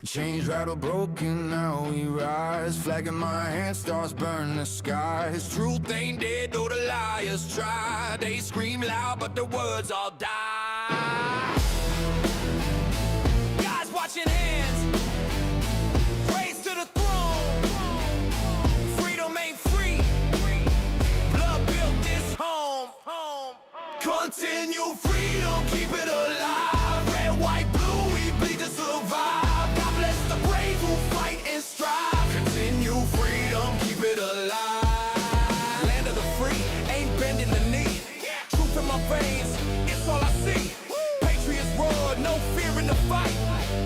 Chains rattle broken, now we rise. Flag in my hand, stars burn the skies. Truth ain't dead, though the liars try. They scream loud, but the words all die. Guys watching hands, praise to the throne. Freedom ain't free, blood built this home. Continue freedom, keep it alive. Red, white, blue, we bleed to survive. God bless the brave who fight and strive. Continue freedom, keep it alive. Land of the free, ain't bending the knee. Truth in my veins, it's all I see. Patriots roar, no fear in the fight.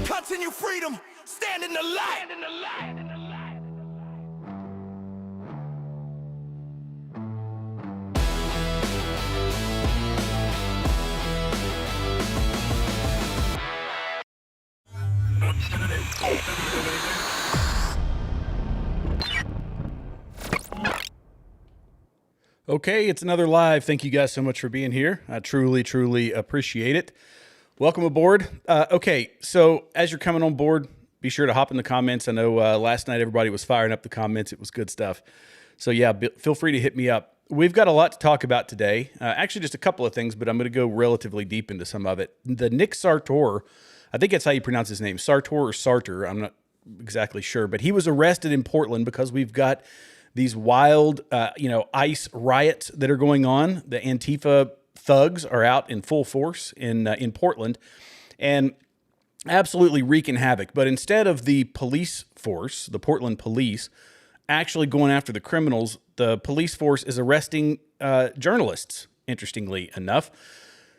Continue freedom, stand in the light. Okay, it's another live. Thank you guys so much for being here. I truly, truly appreciate it. Welcome aboard. Okay, so as you're coming on board, be sure to hop in the comments. I know last night everybody was firing up the comments. It was good stuff. So yeah, feel free to hit me up. We've got a lot to talk about today. Actually, just a couple of things, but I'm going to go relatively deep into some of it. The Nick Sortor, I think that's how you pronounce his name, Sartor or Sartor. I'm not exactly sure, but he was arrested in Portland because we've got these wild, ICE riots that are going on. The Antifa thugs are out in full force in Portland and absolutely wreaking havoc. But instead of the police force, the Portland police, actually going after the criminals, the police force is arresting journalists, interestingly enough.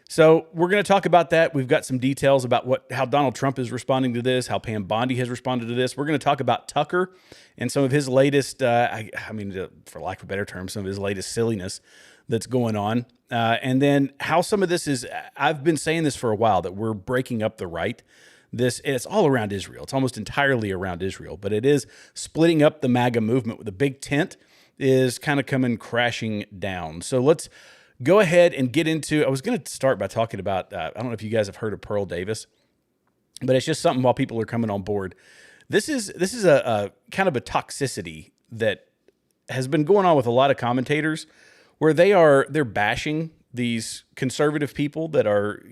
So we're going to talk about that. We've got some details about how Donald Trump is responding to this, how Pam Bondi has responded to this. We're going to talk about Tucker and some of his latest, for lack of a better term, some of his latest silliness that's going on. And then how some of this is, I've been saying this for a while, that we're breaking up the right. It's all around Israel. It's almost entirely around Israel, but it is splitting up the MAGA movement with a big tent is kind of coming crashing down. So let's go ahead and get into, I was going to start by talking about, I don't know if you guys have heard of Pearl Davis, but it's just something while people are coming on board. This is a kind of a toxicity that has been going on with a lot of commentators where they're bashing these conservative people that are,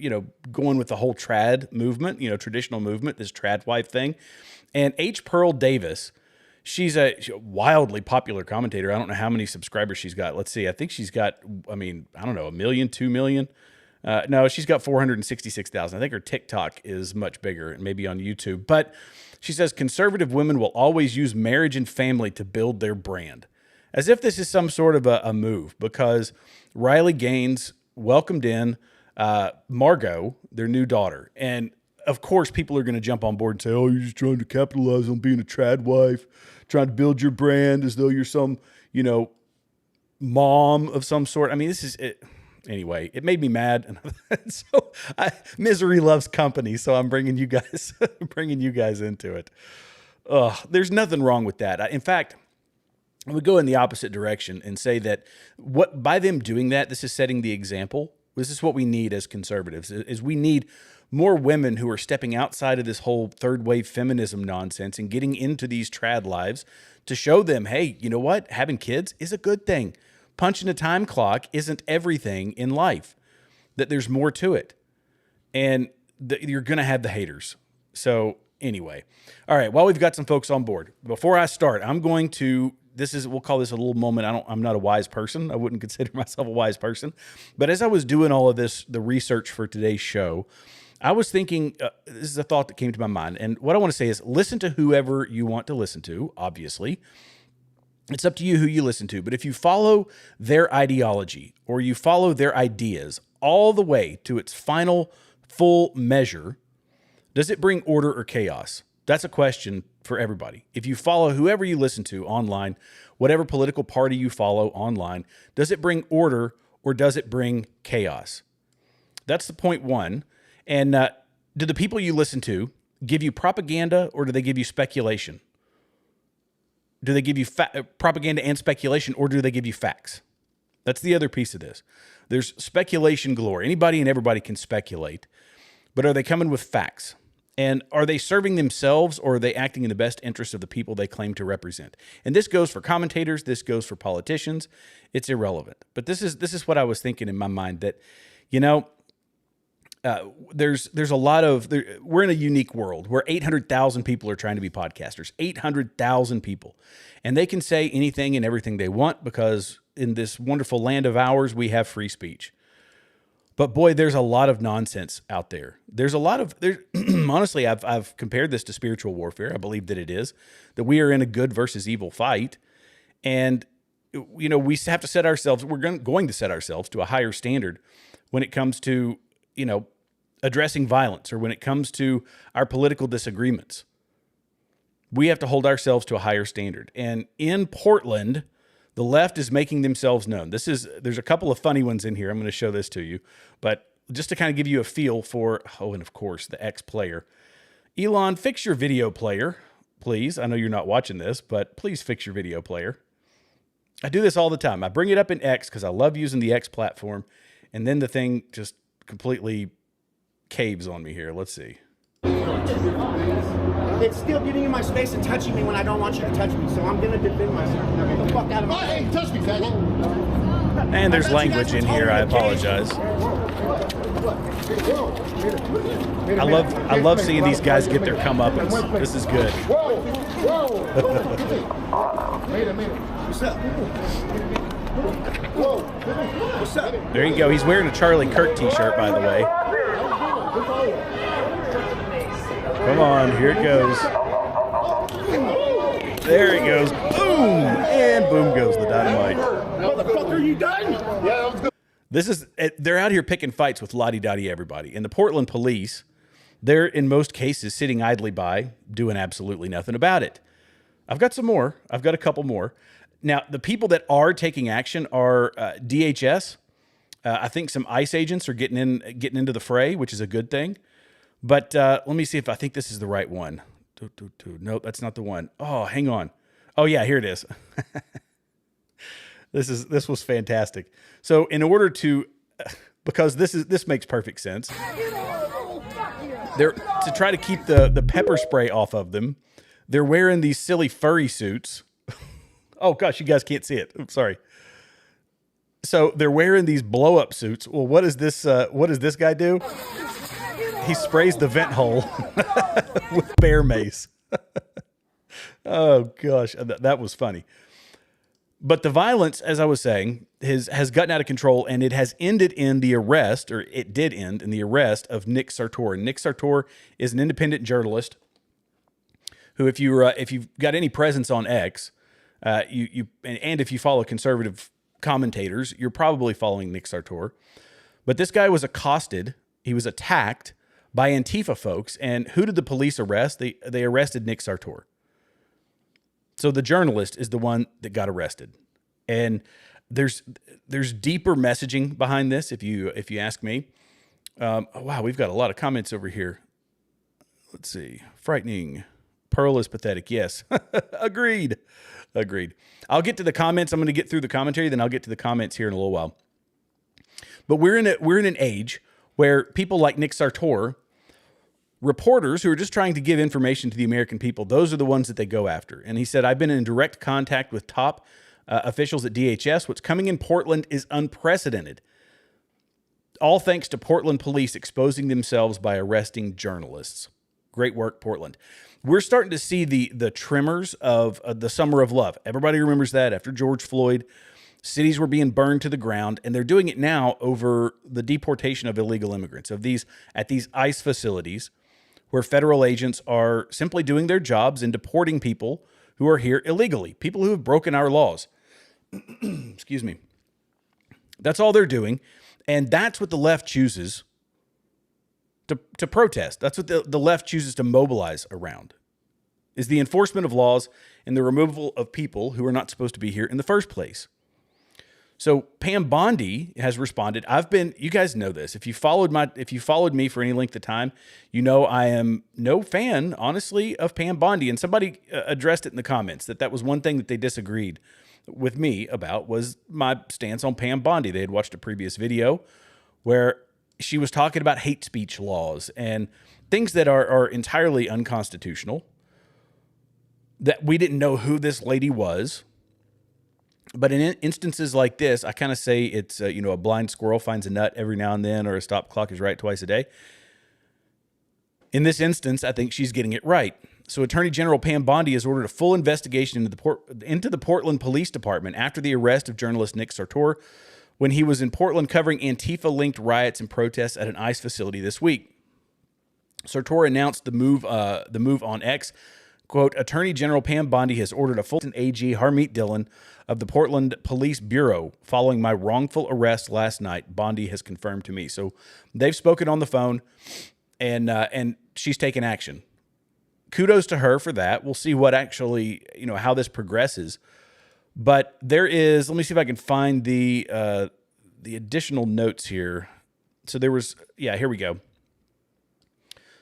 going with the whole trad movement, traditional movement, this trad wife thing. And H. Pearl Davis, she's a wildly popular commentator. I don't know how many subscribers she's got. Let's see. I think she's got, I don't know, 1 million, 2 million. No, she's got 466,000. I think her TikTok is much bigger and maybe on YouTube. But she says conservative women will always use marriage and family to build their brand. As if this is some sort of a move, because Riley Gaines welcomed in Margot, their new daughter. And of course, people are going to jump on board and say, oh, you're just trying to capitalize on being a trad wife, trying to build your brand as though you're some, mom of some sort. I mean, this is it. Anyway, it made me mad. And so misery loves company. So I'm bringing you guys, into it. There's nothing wrong with that. In fact, I would go in the opposite direction and say that by them doing that, this is setting the example. This is what we need as conservatives, is we need more women who are stepping outside of this whole third wave feminism nonsense and getting into these trad lives to show them, hey, you know what? Having kids is a good thing. Punching a time clock isn't everything in life, that there's more to it. And you're going to have the haters. So anyway, all right, while we've got some folks on board, before I start, we'll call this a little moment. I'm not a wise person. I wouldn't consider myself a wise person. But as I was doing all of this, the research for today's show, I was thinking, this is a thought that came to my mind. And what I want to say is listen to whoever you want to listen to, obviously. It's up to you who you listen to. But if you follow their ideology or you follow their ideas all the way to its final full measure, does it bring order or chaos? That's a question for everybody. If you follow whoever you listen to online, whatever political party you follow online, does it bring order or does it bring chaos? That's the point one. And do the people you listen to give you propaganda or do they give you speculation? Do they give you propaganda and speculation or do they give you facts? That's the other piece of this. There's speculation galore. Anybody and everybody can speculate, but are they coming with facts? And are they serving themselves, or are they acting in the best interest of the people they claim to represent? And this goes for commentators. This goes for politicians. It's irrelevant. But this is what I was thinking in my mind, that, you know, there's a lot of, we're in a unique world where 800,000 people are trying to be podcasters, 800,000 people, and they can say anything and everything they want, because in this wonderful land of ours, we have free speech. But boy, there's a lot of nonsense out there. There's a lot of, honestly, I've compared this to spiritual warfare. I believe that it is, that we are in a good versus evil fight. And, you know, we have to set ourselves, we're going to set ourselves to a higher standard when it comes to, you know, addressing violence, or when it comes to our political disagreements. We have to hold ourselves to a higher standard. And in Portland, the left is making themselves known. There's a couple of funny ones in here. I'm going to show this to you, but just to kind of give you a feel for, and of course, the X player. Elon, fix your video player, please. I know you're not watching this, but please fix your video player. I do this all the time. I bring it up in X because I love using the X platform, and then the thing just completely caves on me here. Let's see. It's still getting in my space and touching me when I don't want you to touch me, so I'm gonna defend myself. Now get the fuck out of my face. Hey, touch me, faggot. And there's language in here. I apologize. I love seeing these guys get their comeuppance. This is good. Wait a minute. What's up? Whoa. What's up? There you go. He's wearing a Charlie Kirk t-shirt, by the way. Come on, here it goes. There it goes. Boom! And boom goes the dynamite. Motherfucker, you done? Yeah, that was good. They're out here picking fights with lottie-dottie everybody. And the Portland police, they're in most cases sitting idly by, doing absolutely nothing about it. I've got some more. I've got a couple more. Now, the people that are taking action are DHS. I think some ICE agents are getting into the fray, which is a good thing. But let me see if I think this is the right one. Nope, that's not the one. Oh, hang on. Oh yeah, here it is. This was fantastic. So in order to, because this makes perfect sense. They're to try to keep the pepper spray off of them. They're wearing these silly furry suits. Oh gosh, you guys can't see it. I'm sorry. So they're wearing these blow up suits. Well, what does this guy do? He sprays the vent hole with bear mace. Oh gosh, that was funny. But the violence, as I was saying, has gotten out of control, and it has ended in the arrest, or it did end in the arrest of Nick Sortor. Nick Sortor is an independent journalist who, if you've got any presence on X, and if you follow conservative commentators, you're probably following Nick Sortor. But this guy was accosted. He was attacked by Antifa folks. And who did the police arrest? They arrested Nick Sortor. So the journalist is the one that got arrested. And there's deeper messaging behind this, if you ask me. Wow, we've got a lot of comments over here. Let's see. Frightening. Pearl is pathetic. Yes. Agreed. I'll get to the comments. I'm going to get through the commentary, then I'll get to the comments here in a little while. But we're in an age where people like Nick Sortor, reporters who are just trying to give information to the American people, those are the ones that they go after. And he said, I've been in direct contact with top officials at DHS. What's coming in Portland is unprecedented. All thanks to Portland police exposing themselves by arresting journalists. Great work, Portland. We're starting to see the tremors of the Summer of Love. Everybody remembers that after George Floyd. Cities were being burned to the ground, and they're doing it now over the deportation of illegal immigrants, at these ICE facilities where federal agents are simply doing their jobs and deporting people who are here illegally, people who have broken our laws. Excuse me. That's all they're doing, and that's what the left chooses to protest. That's what the left chooses to mobilize around, is the enforcement of laws and the removal of people who are not supposed to be here in the first place. So Pam Bondi has responded. You guys know this. If you followed me for any length of time, you know I am no fan, honestly, of Pam Bondi. And somebody addressed it in the comments that was one thing that they disagreed with me about, was my stance on Pam Bondi. They had watched a previous video where she was talking about hate speech laws and things that are entirely unconstitutional, that we didn't know who this lady was. But in instances like this, I kind of say it's, a blind squirrel finds a nut every now and then, or a stop clock is right twice a day. In this instance, I think she's getting it right. So Attorney General Pam Bondi has ordered a full investigation into the Portland Police Department after the arrest of journalist Nick Sortor when he was in Portland covering Antifa-linked riots and protests at an ICE facility this week. Sortor announced the move on X. Quote, Attorney General Pam Bondi has ordered a full AG Harmeet Dillon of the Portland Police Bureau following my wrongful arrest last night, Bondi has confirmed to me. So they've spoken on the phone, and she's taken action. Kudos to her for that. We'll see what actually, how this progresses. But there is, let me see if I can find the additional notes here. So there was, here we go.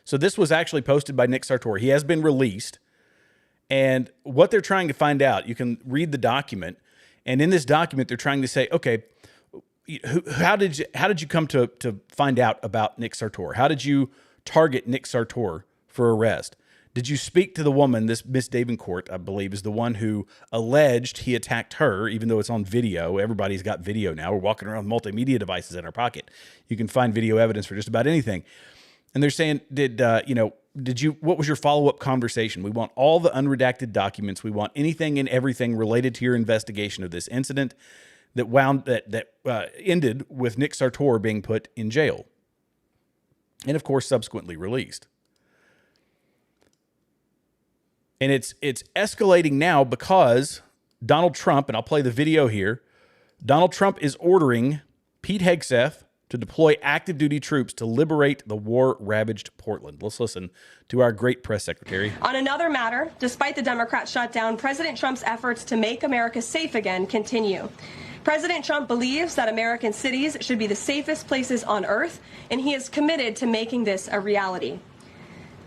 So this was actually posted by Nick Sortor. He has been released. And what they're trying to find out, you can read the document. And in this document, they're trying to say, okay, how did you come to find out about Nick Sortor? How did you target Nick Sortor for arrest? Did you speak to the woman, this Miss Davenport, I believe, is the one who alleged he attacked her, even though it's on video. Everybody's got video now. We're walking around with multimedia devices in our pocket. You can find video evidence for just about anything. And they're saying, what was your follow-up conversation? We want all the unredacted documents. We want anything and everything related to your investigation of this incident that ended with Nick Sortor being put in jail. And of course, subsequently released. And it's escalating now because Donald Trump, and I'll play the video here, Donald Trump is ordering Pete Hegseth to deploy active duty troops to liberate the war-ravaged Portland. Let's listen to our great press secretary. On another matter, despite the Democrat shutdown, President Trump's efforts to make America safe again continue. President Trump believes that American cities should be the safest places on earth, and he is committed to making this a reality.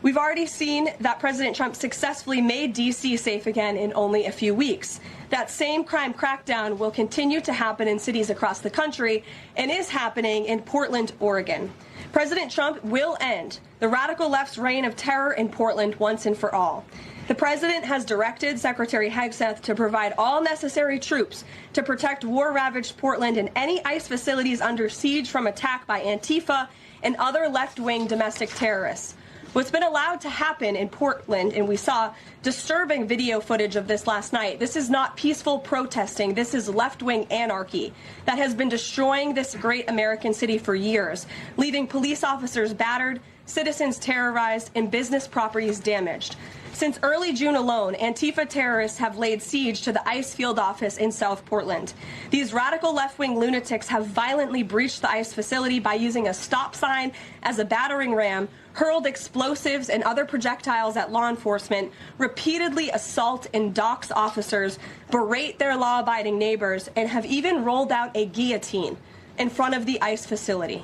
We've already seen that President Trump successfully made D.C. safe again in only a few weeks. That same crime crackdown will continue to happen in cities across the country and is happening in Portland, Oregon. President Trump will end the radical left's reign of terror in Portland once and for all. The president has directed Secretary Hegseth to provide all necessary troops to protect war-ravaged Portland and any ICE facilities under siege from attack by Antifa and other left-wing domestic terrorists. What's been allowed to happen in Portland, and we saw disturbing video footage of this last night, this is not peaceful protesting, this is left-wing anarchy that has been destroying this great American city for years, leaving police officers battered, citizens terrorized, and business properties damaged. Since early June alone, Antifa terrorists have laid siege to the ICE field office in South Portland. These radical left-wing lunatics have violently breached the ICE facility by using a stop sign as a battering ram, hurled explosives and other projectiles at law enforcement, repeatedly assault and dox officers, berate their law-abiding neighbors, and have even rolled out a guillotine in front of the ICE facility.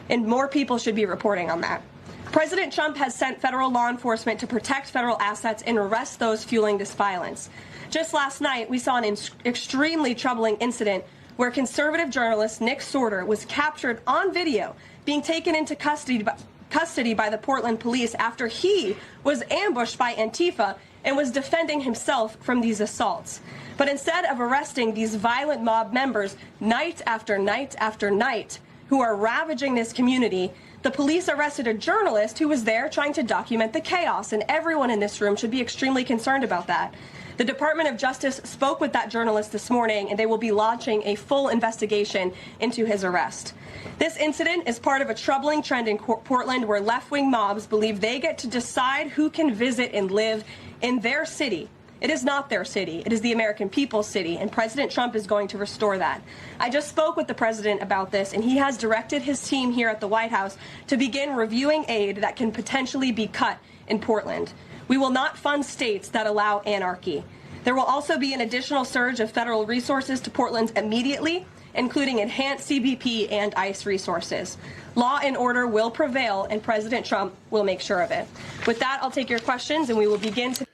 And more people should be reporting on that. President Trump has sent federal law enforcement to protect federal assets and arrest those fueling this violence. Just last night, we saw an extremely troubling incident where conservative journalist Nick Sortor was captured on video being taken into custody by the Portland police after he was ambushed by Antifa and was defending himself from these assaults. But instead of arresting these violent mob members night after night after night who are ravaging this community, the police arrested a journalist who was there trying to document the chaos, and everyone in this room should be extremely concerned about that. The Department of Justice spoke with that journalist this morning, and they will be launching a full investigation into his arrest. This incident is part of a troubling trend in Portland where left-wing mobs believe they get to decide who can visit and live in their city. It is not their city. It is the American people's city, and President Trump is going to restore that. I just spoke with the president about this, and he has directed his team here at the White House to begin reviewing aid that can potentially be cut in Portland. We will not fund states that allow anarchy. There will also be an additional surge of federal resources to Portland immediately, including enhanced CBP and ICE resources. Law and order will prevail, and President Trump will make sure of it. With that, I'll take your questions, and we will begin to...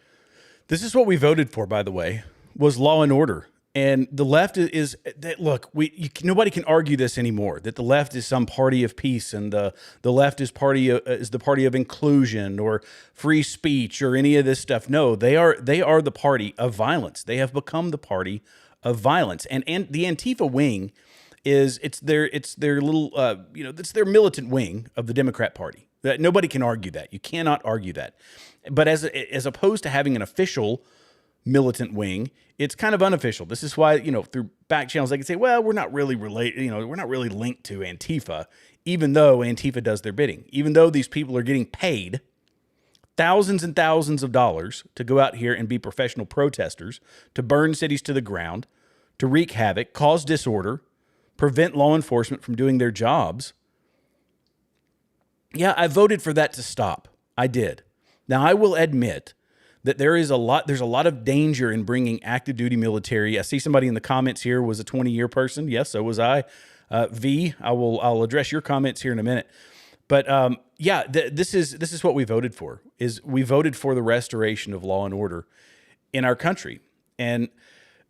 This is what we voted for, by the way, was law and order. And the left is that, look, nobody can argue this anymore, that the left is some party of peace and the left is the party of inclusion or free speech or any of this stuff. No, they are the party of violence. They have become the party of violence. And the Antifa wing it's their little it's their militant wing of the Democrat Party. That nobody can argue that. You cannot argue that. But as opposed to having an official militant wing, it's kind of unofficial. This is why, through back channels, they can say, well, we're not really related, we're not really linked to Antifa, even though Antifa does their bidding, even though these people are getting paid thousands and thousands of dollars to go out here and be professional protesters, to burn cities to the ground, to wreak havoc, cause disorder, prevent law enforcement from doing their jobs. Yeah, I voted for that to stop. I did. Now, I will admit that there's a lot of danger in bringing active duty military. I see somebody in the comments here was a 20-year person. Yes, so was I. I'll address your comments here in a minute. But this is what we voted for. We voted for the restoration of law and order in our country. And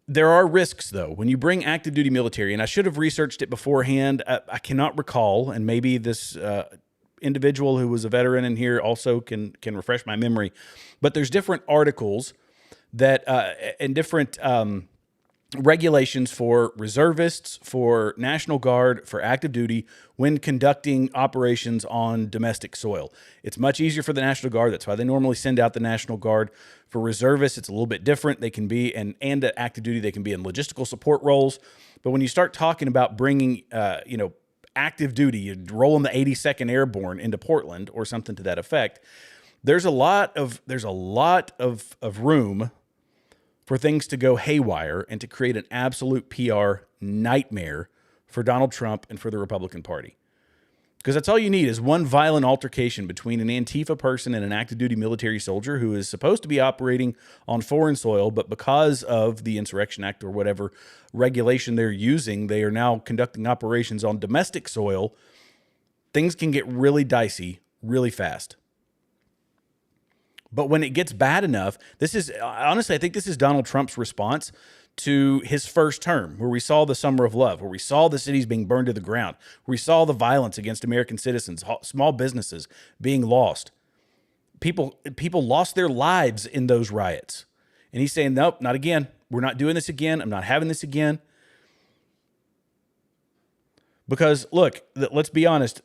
there are risks, though, when you bring active duty military, and I should have researched it beforehand. I cannot recall, and maybe this individual who was a veteran in here also can refresh my memory. But there's different articles that and different regulations for reservists, for National Guard, for active duty when conducting operations on domestic soil. It's much easier for the National Guard. That's why they normally send out the National Guard. For reservists, it's a little bit different. They can be, and at active duty, they can be in logistical support roles. But when you start talking about bringing, active duty, you're rolling the 82nd Airborne into Portland or something to that effect, there's a lot of room for things to go haywire and to create an absolute PR nightmare for Donald Trump and for the Republican Party. Because that's all you need is one violent altercation between an Antifa person and an active duty military soldier who is supposed to be operating on foreign soil, but because of the Insurrection Act or whatever regulation they're using, they are now conducting operations on domestic soil. Things can get really dicey really fast. But when it gets bad enough, honestly, I think this is Donald Trump's response to his first term, where we saw the summer of love, where we saw the cities being burned to the ground, where we saw the violence against American citizens, small businesses being lost. People lost their lives in those riots. And he's saying, nope, not again. We're not doing this again. I'm not having this again. Because look, let's be honest,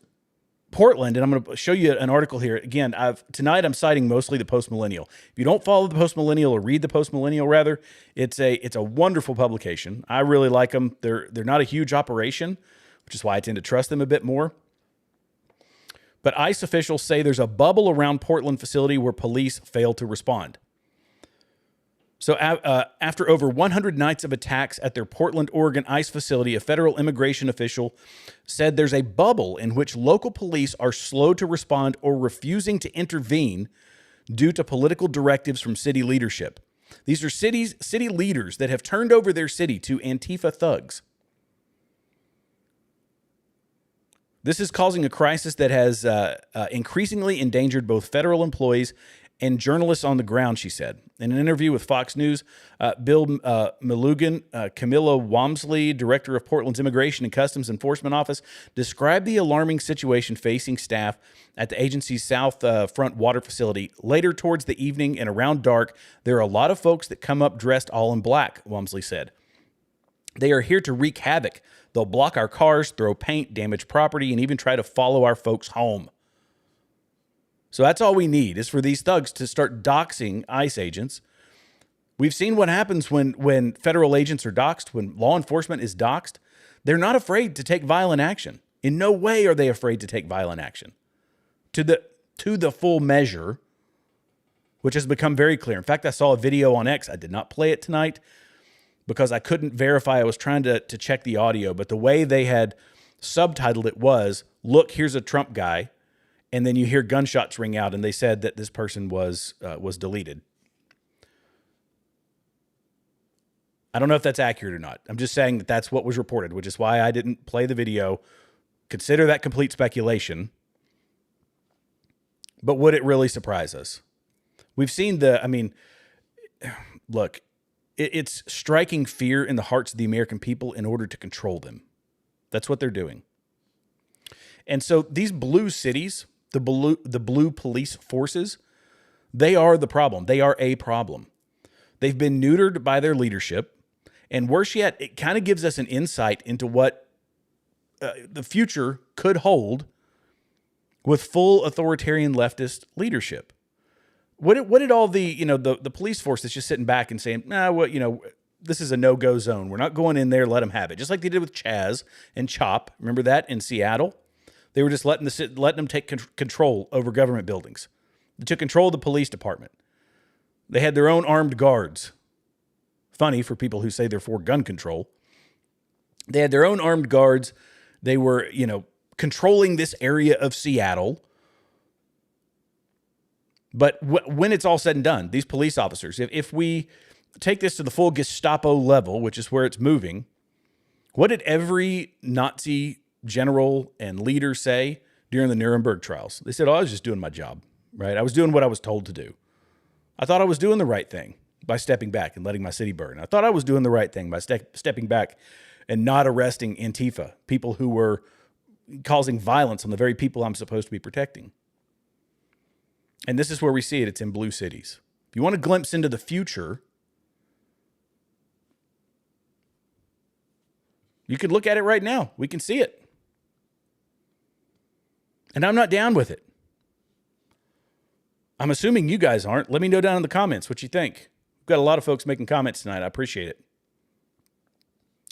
Portland, and I'm going to show you an article here. Again, tonight I'm citing mostly the Post-Millennial. If you don't follow the Post-Millennial or read the Post-Millennial rather, it's a wonderful publication. I really like them. They're not a huge operation, which is why I tend to trust them a bit more. But ICE officials say there's a bubble around Portland facility where police fail to respond. So after over 100 nights of attacks at their Portland, Oregon ICE facility, a federal immigration official said there's a bubble in which local police are slow to respond or refusing to intervene due to political directives from city leadership. These are city leaders that have turned over their city to Antifa thugs. This is causing a crisis that has increasingly endangered both federal employees and journalists on the ground, she said. In an interview with Fox News, Bill Malugan, Camilla Wamsley, director of Portland's Immigration and Customs Enforcement Office, described the alarming situation facing staff at the agency's South Front water facility. Later towards the evening and around dark, there are a lot of folks that come up dressed all in black, Wamsley said. They are here to wreak havoc. They'll block our cars, throw paint, damage property, and even try to follow our folks home. So that's all we need is for these thugs to start doxing ICE agents. We've seen what happens when federal agents are doxed, when law enforcement is doxed. They're not afraid to take violent action. In no way are they afraid to take violent action to the full measure, which has become very clear. In fact, I saw a video on X. I did not play it tonight because I couldn't verify. I was trying to check the audio, but the way they had subtitled it was, look, here's a Trump guy. And then you hear gunshots ring out, and they said that this person was deleted. I don't know if that's accurate or not. I'm just saying that that's what was reported, which is why I didn't play the video. Consider that complete speculation. But would it really surprise us? We've seen look, It's striking fear in the hearts of the American people in order to control them. That's what they're doing. And so these blue cities, the blue police forces, they are the problem. They are a problem. They've been neutered by their leadership. And worse yet, it kind of gives us an insight into what the future could hold with full authoritarian leftist leadership. What did all the police force that's just sitting back and saying, this is a no-go zone. We're not going in there. Let them have it. Just like they did with Chaz and Chop. Remember that in Seattle? They were just letting them take control over government buildings. They took control of the police department. They had their own armed guards. Funny for people who say they're for gun control. They had their own armed guards. They were, controlling this area of Seattle. But when it's all said and done, these police officers, if we take this to the full Gestapo level, which is where it's moving, what did every Nazi general and leader say during the Nuremberg trials? They said, I was just doing my job, right? I was doing what I was told to do. I thought I was doing the right thing by stepping back and letting my city burn. I thought I was doing the right thing by stepping back and not arresting Antifa, people who were causing violence on the very people I'm supposed to be protecting. And this is where we see it. It's in blue cities. If you want a glimpse into the future, you could look at it right now. We can see it. And I'm not down with it. I'm assuming you guys aren't. Let me know down in the comments what you think. We've got a lot of folks making comments tonight. I appreciate it.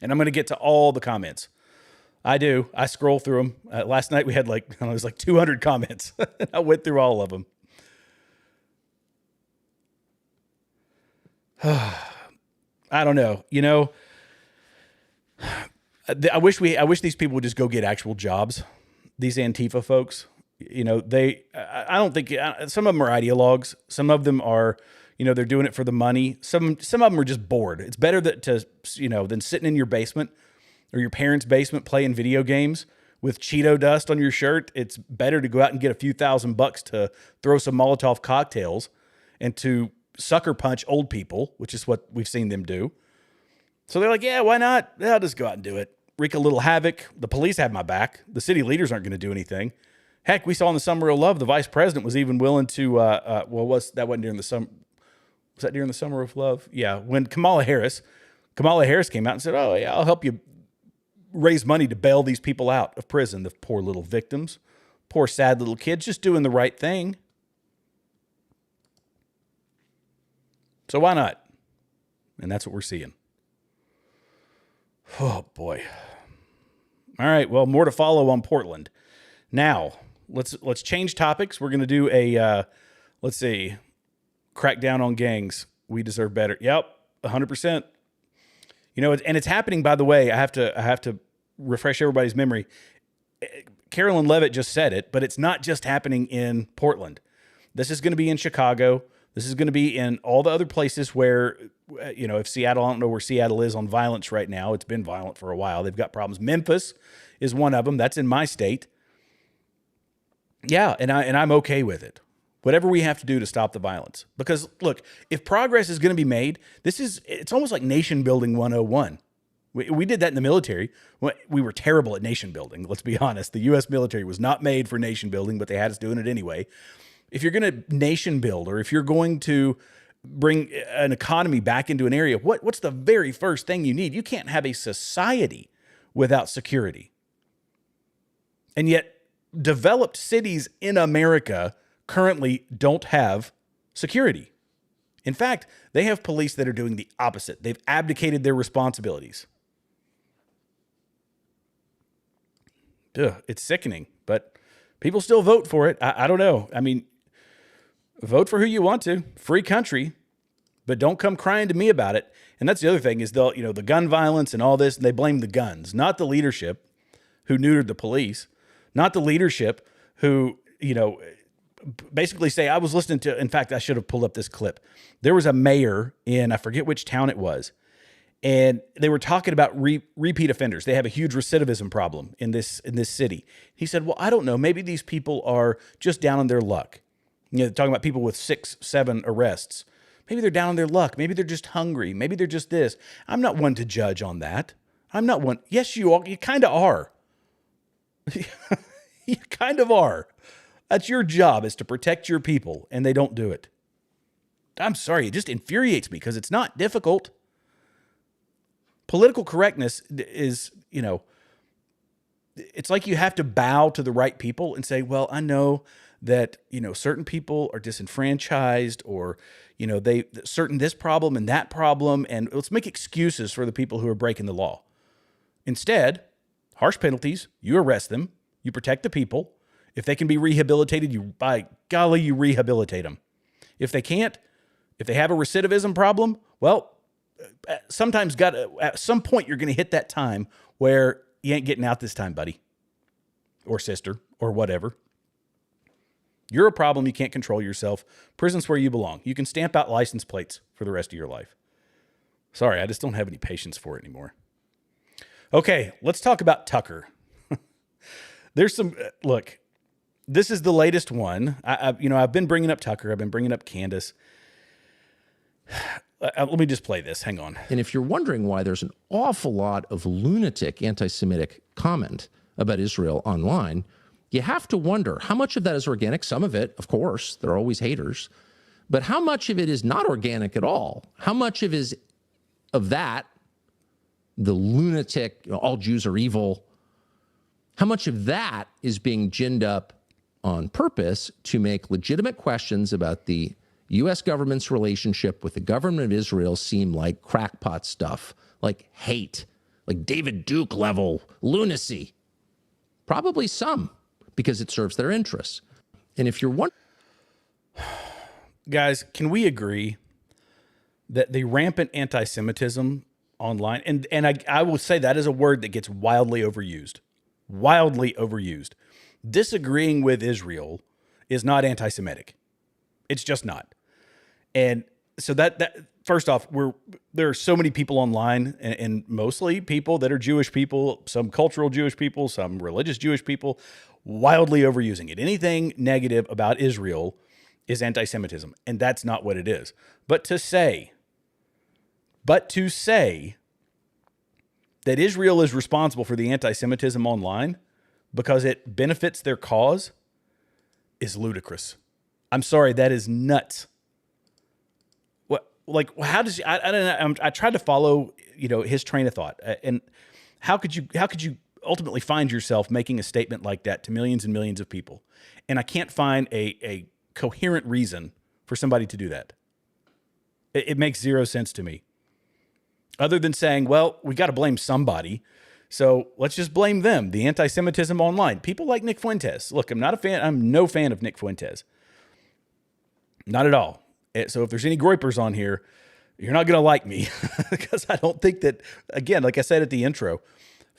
And I'm going to get to all the comments. I do. I scroll through them. Last night we had it was like 200 comments. I went through all of them. I don't know. I wish these people would just go get actual jobs. These Antifa folks, I don't think some of them are ideologues. Some of them are, they're doing it for the money. Some of them are just bored. It's better than sitting in your basement or your parents' basement playing video games with Cheeto dust on your shirt. It's better to go out and get a few $1,000 to throw some Molotov cocktails and to sucker punch old people, which is what we've seen them do. So they're like, yeah, why not? I'll just go out and do it. Wreak a little havoc. The police have my back. The city leaders aren't going to do anything. Heck, we saw in the Summer of Love, the vice president was even willing to, that wasn't during the summer. Was that during the Summer of Love? Yeah. When Kamala Harris came out and said, oh yeah, I'll help you raise money to bail these people out of prison. The poor little victims, poor sad little kids, just doing the right thing. So why not? And that's what we're seeing. Oh boy. All right. Well, more to follow on Portland. Now let's change topics. We're going to do a, crackdown on gangs. We deserve better. Yep. 100%. And it's happening, by the way. I have to refresh everybody's memory. Carolyn Levitt just said it, but it's not just happening in Portland. This is going to be in Chicago. This is going to be in all the other places where, if Seattle, I don't know where Seattle is on violence right now. It's been violent for a while. They've got problems. Memphis is one of them. That's in my state. Yeah, and I'm okay with it. Whatever we have to do to stop the violence. Because look, if progress is going to be made, it's almost like nation building 101. We did that in the military. We were terrible at nation building. Let's be honest. The U.S. military was not made for nation building, but they had us doing it anyway. If you're going to nation build, or if you're going to bring an economy back into an area, what's the very first thing you need? You can't have a society without security. And yet, developed cities in America currently don't have security. In fact, they have police that are doing the opposite. They've abdicated their responsibilities. It's sickening, but people still vote for it. I don't know. I mean, vote for who you want to. Free country, but don't come crying to me about it. And that's the other thing is the gun violence and all this, and they blame the guns, not the leadership who neutered the police, not the leadership who, basically say, I was listening to, in fact, I should have pulled up this clip. There was a mayor in, I forget which town it was, and they were talking about repeat offenders. They have a huge recidivism problem in this city. He said, well, I don't know. Maybe these people are just down on their luck. Talking about people with 6, 7 arrests. Maybe they're down on their luck. Maybe they're just hungry. Maybe they're just this. I'm not one to judge on that. I'm not one. Yes, you are. You kind of are. You kind of are. That's your job, is to protect your people, and they don't do it. I'm sorry. It just infuriates me because it's not difficult. Political correctness is, it's like you have to bow to the right people and say, well, I know that, certain people are disenfranchised, or, they certain this problem and that problem, and let's make excuses for the people who are breaking the law. Instead, harsh penalties, you arrest them, you protect the people. If they can be rehabilitated, by golly, you rehabilitate them. If they can't, if they have a recidivism problem, well, at some point you're going to hit that time where you ain't getting out this time, buddy or sister or whatever. You're a problem. You can't control yourself. Prison's where you belong. You can stamp out license plates for the rest of your life. Sorry, I just don't have any patience for it anymore. Okay, let's talk about Tucker. There's some, look, this is the latest one. I've been bringing up Tucker. I've been bringing up Candace. Let me just play this. Hang on. And if you're wondering why there's an awful lot of lunatic anti-Semitic comment about Israel online, you have to wonder how much of that is organic. Some of it, of course, there are always haters, but how much of it is not organic at all? How much of that, the lunatic, all Jews are evil, how much of that is being ginned up on purpose to make legitimate questions about the U.S. government's relationship with the government of Israel seem like crackpot stuff, like hate, like David Duke level lunacy? Probably some, because it serves their interests. And if you're wondering... Guys, can we agree that the rampant anti-Semitism online, and I will say that is a word that gets wildly overused. Disagreeing with Israel is not anti-Semitic. It's just not. And so that first off, there are so many people online, and mostly people that are Jewish people, some cultural Jewish people, some religious Jewish people, wildly overusing it. Anything negative about Israel is anti-Semitism, and that's not what it is. But to say that Israel is responsible for the anti-Semitism online because it benefits their cause is ludicrous. I'm sorry, that is nuts. Like, how does I don't know? I tried to follow, his train of thought, and how could you ultimately find yourself making a statement like that to millions and millions of people? And I can't find a coherent reason for somebody to do that. It makes zero sense to me, other than saying, well, we got to blame somebody, so let's just blame them. The anti-Semitism online, people like Nick Fuentes. Look, I'm not a fan. I'm no fan of Nick Fuentes, not at all. So if there's any groypers on here, you're not going to like me because I don't think that, again, like I said at the intro,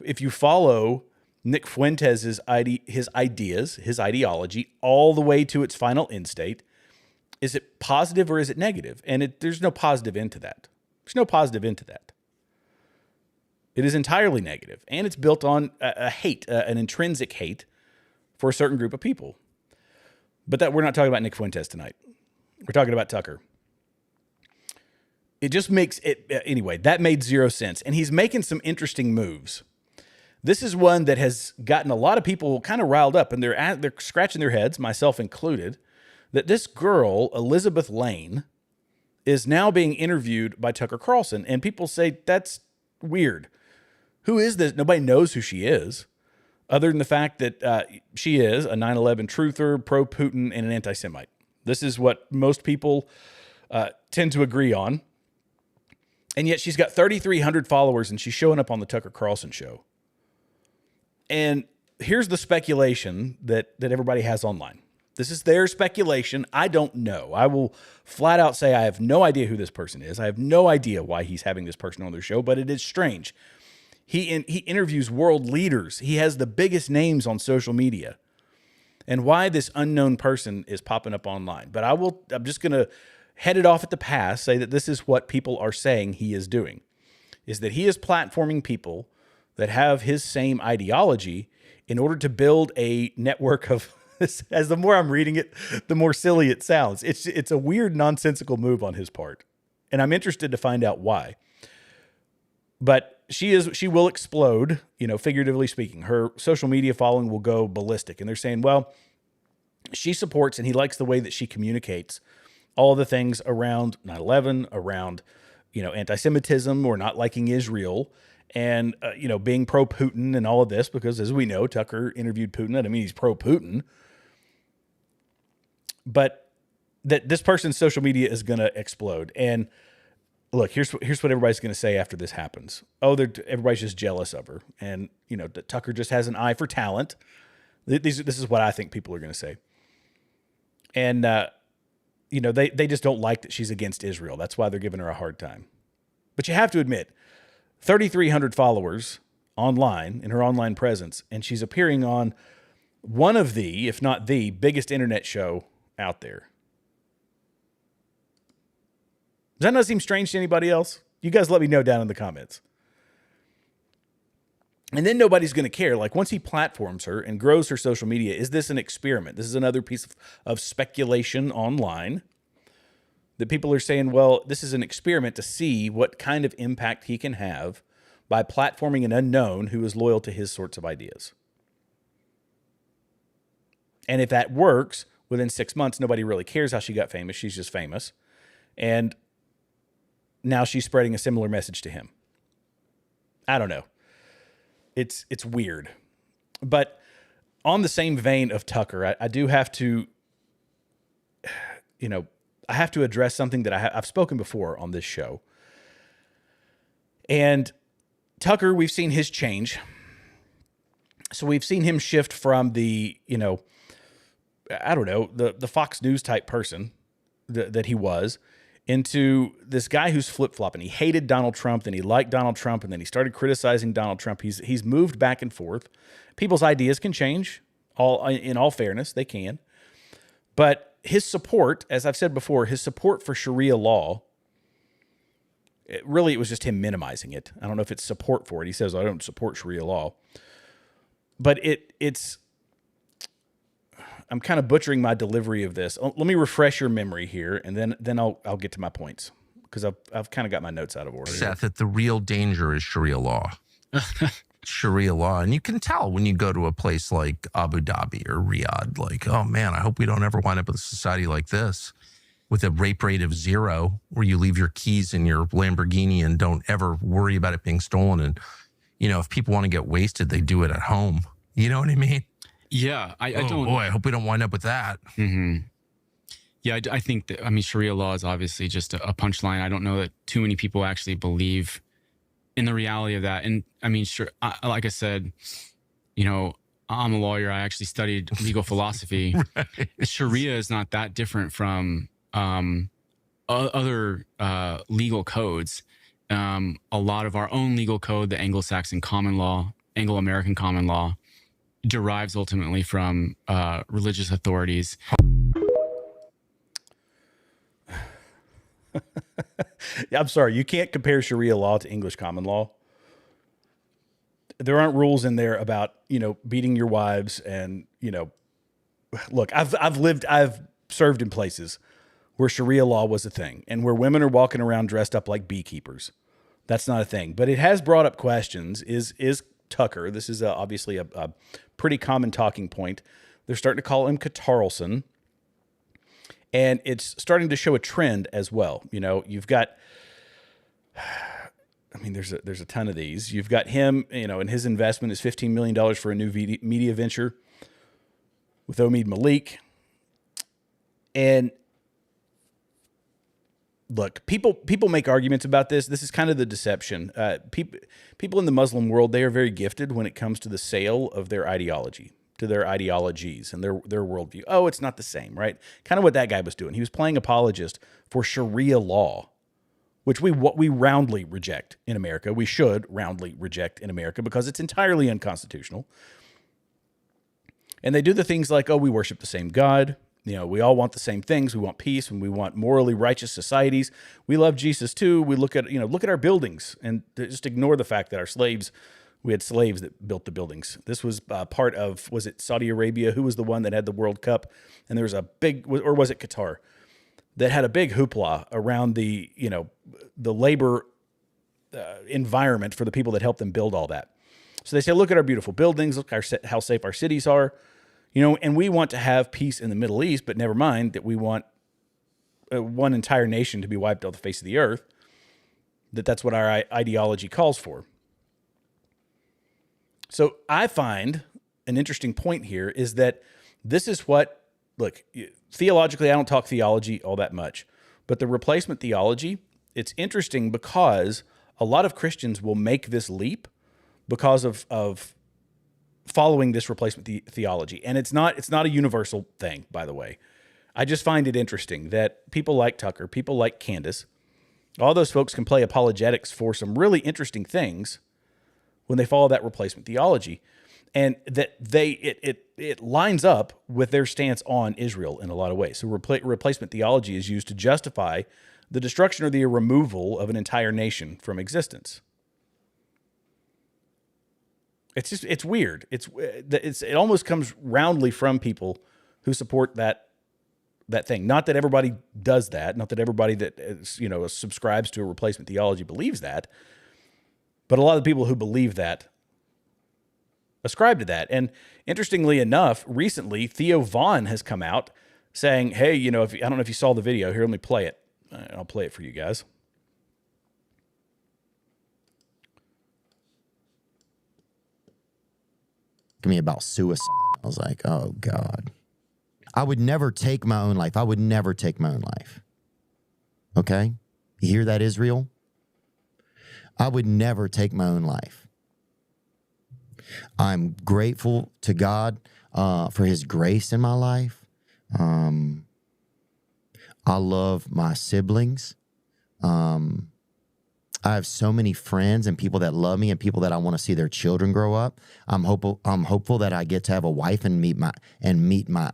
if you follow Nick Fuentes' his ideas, his ideology, all the way to its final end state, is it positive or is it negative? And there's no positive end to that. There's no positive end to that. It is entirely negative, and it's built on a hate, an intrinsic hate for a certain group of people. But we're not talking about Nick Fuentes tonight. We're talking about Tucker. It just makes it, anyway, that made zero sense. And he's making some interesting moves. This is one that has gotten a lot of people kind of riled up, and they're scratching their heads, myself included, that this girl, Elizabeth Lane, is now being interviewed by Tucker Carlson. And people say, that's weird. Who is this? Nobody knows who she is, other than the fact that she is a 9/11 truther, pro-Putin, and an anti-Semite. This is what most people tend to agree on. And yet she's got 3,300 followers, and she's showing up on the Tucker Carlson show. And here's the speculation that everybody has online. This is their speculation. I don't know. I will flat out say I have no idea who this person is. I have no idea why he's having this person on their show, but it is strange. He interviews world leaders. He has the biggest names on social media. And why this unknown person is popping up online. But I'm just going to head it off at the pass, say that this is what people are saying he is doing, is that he is platforming people that have his same ideology in order to build a network of as the more I'm reading it, the more silly it sounds. It's a weird, nonsensical move on his part, and I'm interested to find out why. But she will explode, figuratively speaking. Her social media following will go ballistic, and they're saying, well, she supports and he likes the way that she communicates all the things around 9/11, around anti-Semitism or not liking Israel. And, being pro-Putin and all of this, because as we know, Tucker interviewed Putin. I mean, he's pro-Putin. But that this person's social media is going to explode. And look, here's what everybody's going to say after this happens. Oh, everybody's just jealous of her. And, that Tucker just has an eye for talent. This is what I think people are going to say. And, they just don't like that she's against Israel. That's why they're giving her a hard time. But you have to admit, 3,300 followers online in her online presence, and she's appearing on one of the, if not the biggest internet show out there. Does that not seem strange to anybody else? You guys let me know down in the comments. And then nobody's going to care. Like, once he platforms her and grows her social media, is this an experiment? This is another piece of speculation online that people are saying, well, this is an experiment to see what kind of impact he can have by platforming an unknown who is loyal to his sorts of ideas. And if that works, within 6 months, nobody really cares how she got famous. She's just famous. And now she's spreading a similar message to him. I don't know. It's weird. But on the same vein of Tucker, I do have to, I have to address something that I've spoken before on this show. And Tucker, we've seen his change. So we've seen him shift from the, the Fox News type person that he was into this guy who's flip-flopping. He hated Donald Trump, then he liked Donald Trump, and then he started criticizing Donald Trump. He's moved back and forth. People's ideas can change, in all fairness, they can. But his support, as I've said before, his support for Sharia law, it was just him minimizing it. I don't know if it's support for it. He says, I don't support Sharia law. But it's I'm kind of butchering my delivery of this. Let me refresh your memory here, and then I'll get to my points, because I've kind of got my notes out of order. Seth, that the real danger is Sharia law. Sharia law. And you can tell when you go to a place like Abu Dhabi or Riyadh, like, oh man, I hope we don't ever wind up with a society like this with a rape rate of 0, where you leave your keys in your Lamborghini and don't ever worry about it being stolen. And, if people want to get wasted, they do it at home. You know what I mean? Yeah. I don't. Boy, I hope we don't wind up with that. Mm-hmm. Yeah, I think that, Sharia law is obviously just a punchline. I don't know that too many people actually believe in the reality of that. And sure, like I said, I'm a lawyer. I actually studied legal philosophy. Right. Sharia is not that different from other legal codes. A lot of our own legal code, the Anglo-Saxon common law, Anglo-American common law, derives ultimately from religious authorities. I'm sorry, you can't compare Sharia law to English common law. There aren't rules in there about, beating your wives and, look, I've served in places where Sharia law was a thing and where women are walking around dressed up like beekeepers. That's not a thing, but it has brought up questions. Is Tucker, this is obviously a pretty common talking point. They're starting to call him Carlson. And it's starting to show a trend as well. You've got, there's a ton of these. You've got him, and his investment is $15 million for a new media venture with Omid Malik. And look, people make arguments about this. This is kind of the deception. People in the Muslim world, they are very gifted when it comes to the sale of their ideology, to their ideologies and their worldview. Oh, it's not the same, right? Kind of what that guy was doing. He was playing apologist for Sharia law, which we roundly reject in America. We should roundly reject in America because it's entirely unconstitutional. And they do the things like, oh, we worship the same God. We all want the same things. We want peace and we want morally righteous societies. We love Jesus too. We look at our buildings and just ignore the fact that our slaves We had slaves that built the buildings. This was part of, was it Saudi Arabia? Who was the one that had the World Cup? And there was a big, or was it Qatar, that had a big hoopla around the, the labor environment for the people that helped them build all that. So they say, look at our beautiful buildings, look how safe our cities are, and we want to have peace in the Middle East, but never mind that we want one entire nation to be wiped off the face of the earth, that's what our ideology calls for. So I find an interesting point here is that this is what, look, theologically, I don't talk theology all that much, but the replacement theology, it's interesting because a lot of Christians will make this leap because of following this replacement theology. And it's not a universal thing, by the way. I just find it interesting that people like Tucker, people like Candace, all those folks can play apologetics for some really interesting things when they follow that replacement theology, and that it lines up with their stance on Israel in a lot of ways. So replacement theology is used to justify the destruction or the removal of an entire nation from existence. It's weird. It almost comes roundly from people who support that thing. Not that everybody does that. Not that everybody that subscribes to a replacement theology believes that. But a lot of the people who believe that ascribe to that. And interestingly enough, recently, Theo Vaughn has come out saying, hey, I don't know if you saw the video. Here, let me play it. I'll play it for you guys. Me about suicide. I was like, oh, God. I would never take my own life. I would never take my own life. Okay? You hear that, Israel? I would never take my own life. I'm grateful to God for his grace in my life. I love my siblings. I have so many friends and people that love me and people that I want to see their children grow up. I'm hopeful that I get to have a wife and meet my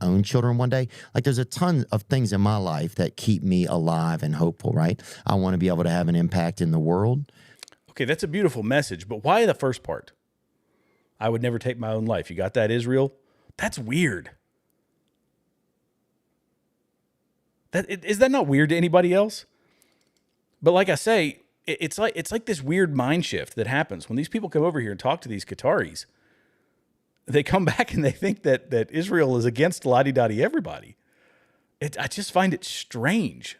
own children one day. Like, there's a ton of things in my life that keep me alive and hopeful, right? I want to be able to have an impact in the world. Okay, that's a beautiful message, but why the first part? I would never take my own life. You got that, Israel? That's weird. Is that not weird to anybody else? But like I say, it's like this weird mind shift that happens when these people come over here and talk to these Qataris. They come back and they think that Israel is against la-di-da-di everybody. I just find it strange.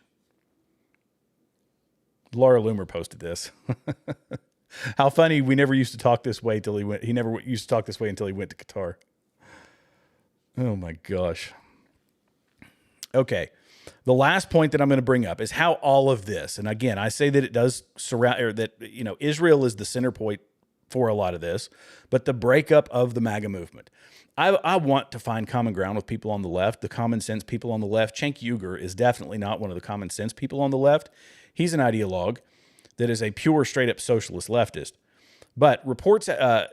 Laura Loomer posted this. How funny, we never used to talk this way till he never used to talk this way until he went to Qatar. Oh my gosh. Okay. The last point that I'm going to bring up is how all of this, and again, I say that it does surround, or that, Israel is the center point for a lot of this, but the breakup of the MAGA movement. I want to find common ground with people on the left, the common sense people on the left. Cenk Uygur is definitely not one of the common sense people on the left. He's an ideologue that is a pure, straight up socialist leftist. But reports out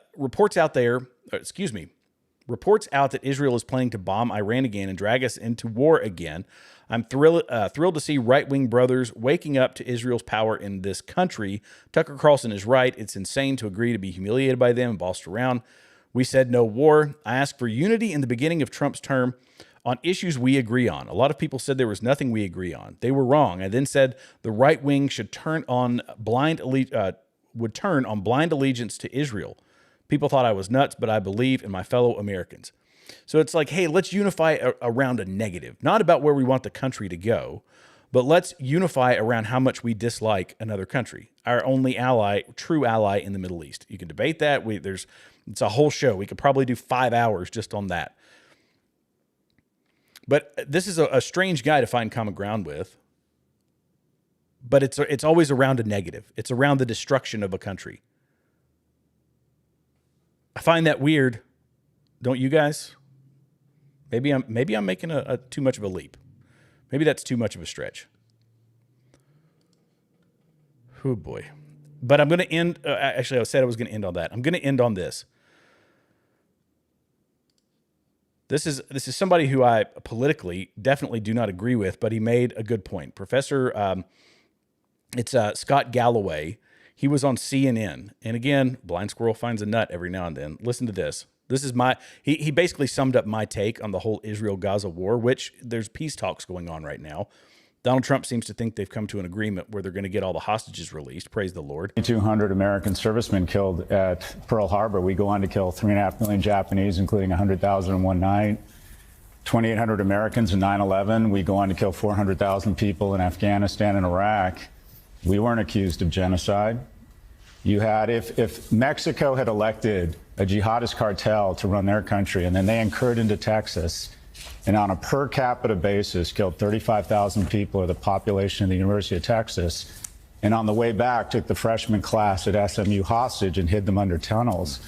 that Israel is planning to bomb Iran again and drag us into war again. I'm thrilled to see right-wing brothers waking up to Israel's power in this country. Tucker Carlson is right. It's insane to agree to be humiliated by them and bossed around. We said no war. I asked for unity in the beginning of Trump's term on issues we agree on. A lot of people said there was nothing we agree on. They were wrong. I then said the right wing should turn on blind allegiance to Israel. People thought I was nuts, but I believe in my fellow Americans. So it's like, hey, let's unify around a negative, not about where we want the country to go, but let's unify around how much we dislike another country, our only ally, true ally in the Middle East. You can debate that. It's a whole show. We could probably do 5 hours just on that. But this is a strange guy to find common ground with. But it's always around a negative. It's around the destruction of a country. I find that weird. Don't you guys? Maybe I'm making a too much of a leap. Maybe that's too much of a stretch. Oh boy. But I'm going to end. Actually, I said I was going to end on that. I'm going to end on this. This is somebody who I politically definitely do not agree with, but he made a good point. Professor, it's Scott Galloway. He was on CNN. And again, blind squirrel finds a nut every now and then. Listen to this. This is he basically summed up my take on the whole Israel-Gaza war, which there's peace talks going on right now. Donald Trump seems to think they've come to an agreement where they're going to get all the hostages released. Praise the Lord. 200 American servicemen killed at Pearl Harbor. We go on to kill 3.5 million Japanese, including 100,000 in one night. 2,800 Americans in 9/11. We go on to kill 400,000 people in Afghanistan and Iraq. We weren't accused of genocide. You had, if Mexico had elected a jihadist cartel to run their country, and then they incurred into Texas, and on a per capita basis killed 35,000 people, or the population of the University of Texas, and on the way back took the freshman class at SMU hostage and hid them under tunnels,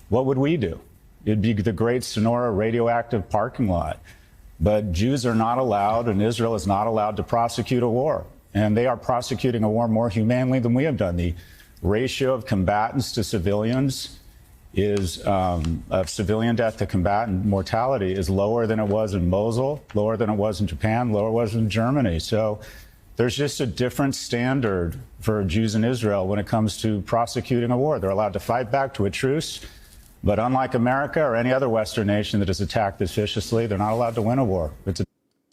what would we do? It'd be the great Sonora radioactive parking lot. But Jews are not allowed, and Israel is not allowed to prosecute a war. And they are prosecuting a war more humanely than we have done. The ratio of combatants to civilians is of civilian death to combatant mortality is lower than it was in Mosul, lower than it was in Japan, lower than it was in Germany. So there's just a different standard for Jews in Israel when it comes to prosecuting a war. They're allowed to fight back to a truce, but unlike America or any other Western nation that has attacked this viciously, they're not allowed to win a war. It's a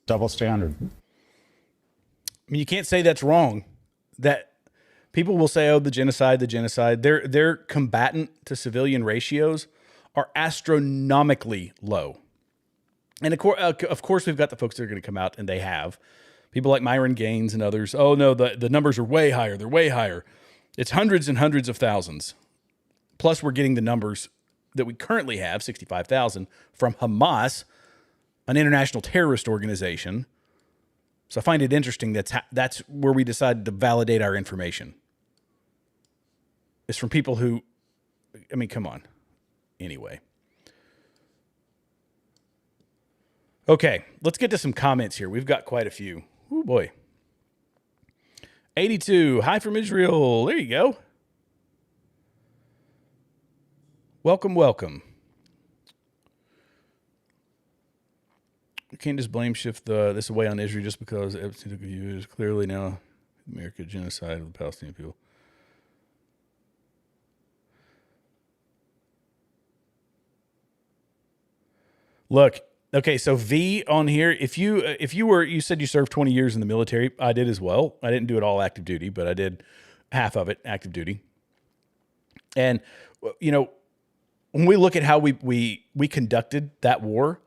double standard. I mean, you can't say that's wrong. That people will say, oh, the genocide. Their combatant to civilian ratios are astronomically low. And of course, we've got the folks that are going to come out, and they have. People like Myron Gaines and others. Oh, no, the numbers are way higher. They're way higher. It's hundreds and hundreds of thousands. Plus, we're getting the numbers that we currently have, 65,000, from Hamas, an international terrorist organization. So I find it interesting that's where we decided to validate our information. It's from people who, I mean, come on. Anyway. Okay, let's get to some comments here. We've got quite a few. Oh, boy. 82, hi from Israel. There you go. Welcome, welcome. You can't just blame shift this away on Israel just because Epstein took a few years. Clearly now, America genocide of the Palestinian people. Look, okay, so V on here. If you said you served 20 years in the military, I did as well. I didn't do it all active duty, but I did half of it active duty. And you know, when we look at how we conducted that war,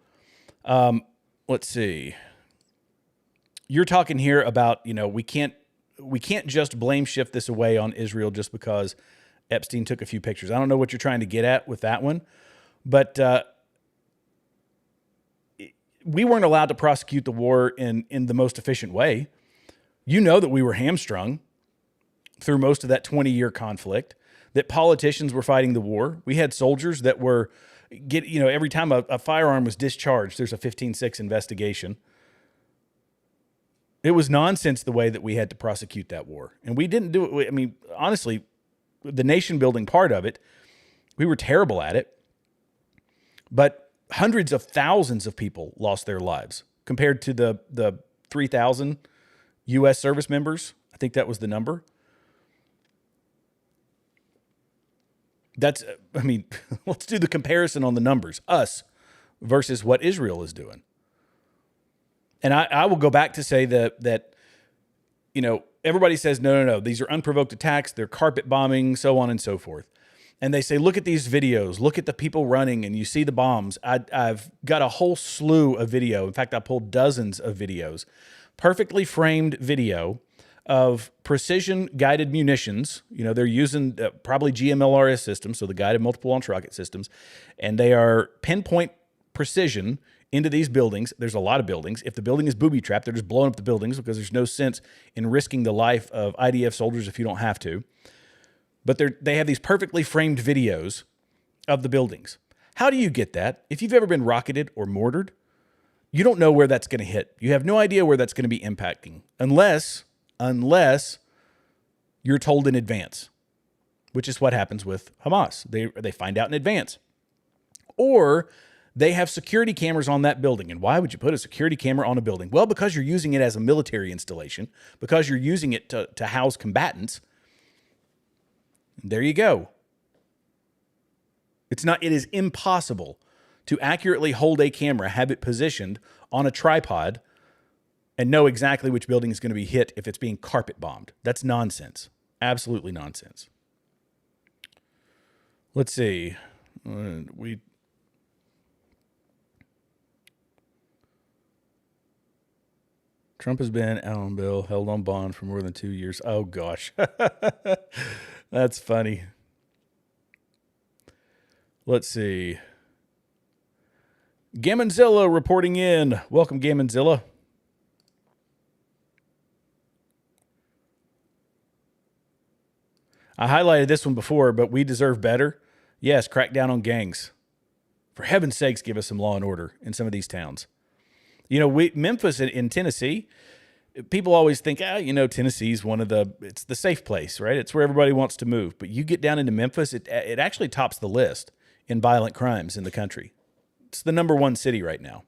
let's see. You're talking here about, you know, we can't just blame shift this away on Israel just because Epstein took a few pictures. I don't know what you're trying to get at with that one, but we weren't allowed to prosecute the war in the most efficient way. You know that we were hamstrung through most of that 20-year conflict, that politicians were fighting the war. We had soldiers that were every time a firearm was discharged, there's a 15-6 investigation. It was nonsense the way that we had to prosecute that war. And we didn't do it. I mean, honestly, the nation building part of it, we were terrible at it. But hundreds of thousands of people lost their lives compared to the 3,000 U.S. service members. I think that was the number. Let's do the comparison on the numbers, us versus what Israel is doing. And I will go back to say that everybody says, no, these are unprovoked attacks. They're carpet bombing, so on and so forth. And they say, look at these videos, look at the people running, and you see the bombs. I've got a whole slew of video. In fact, I pulled dozens of videos, perfectly framed video of precision guided munitions. You know, they're using probably GMLRS systems, so the guided multiple launch rocket systems, and they are pinpoint precision into these buildings. There's a lot of buildings. If the building is booby-trapped, they're just blowing up the buildings because there's no sense in risking the life of IDF soldiers if you don't have to. But they have these perfectly framed videos of the buildings. How do you get that? If you've ever been rocketed or mortared, you don't know where that's going to hit. You have no idea where that's going to be impacting unless you're told in advance, which is what happens with Hamas. They find out in advance. Or they have security cameras on that building. And why would you put a security camera on a building? Well, because you're using it as a military installation, because you're using it to house combatants. There you go. It is impossible to accurately hold a camera, have it positioned on a tripod, and know exactly which building is going to be hit if it's being carpet bombed. That's nonsense. Absolutely nonsense. Let's see. Trump has been out on bail, held on bond for more than 2 years. Oh, gosh. That's funny. Let's see. Gammonzilla reporting in. Welcome, Gammonzilla. I highlighted this one before, but we deserve better. Yes, crack down on gangs. For heaven's sakes, give us some law and order in some of these towns. You know, Memphis in Tennessee, people always think, Tennessee's it's the safe place, right? It's where everybody wants to move. But you get down into Memphis, it actually tops the list in violent crimes in the country. It's the number one city right now.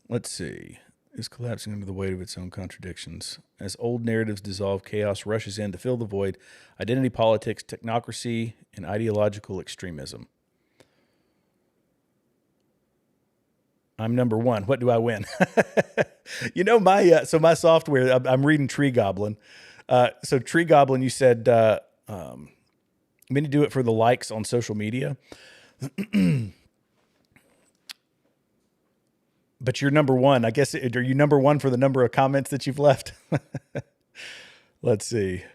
Let's see. Is collapsing under the weight of its own contradictions. As old narratives dissolve, chaos rushes in to fill the void. Identity politics, technocracy, and ideological extremism. I'm number one. What do I win? My software, I'm reading Tree Goblin. So Tree Goblin, you said, I'm going to do it for the likes on social media. But you're number one. I guess, are you number one for the number of comments that you've left? Let's see.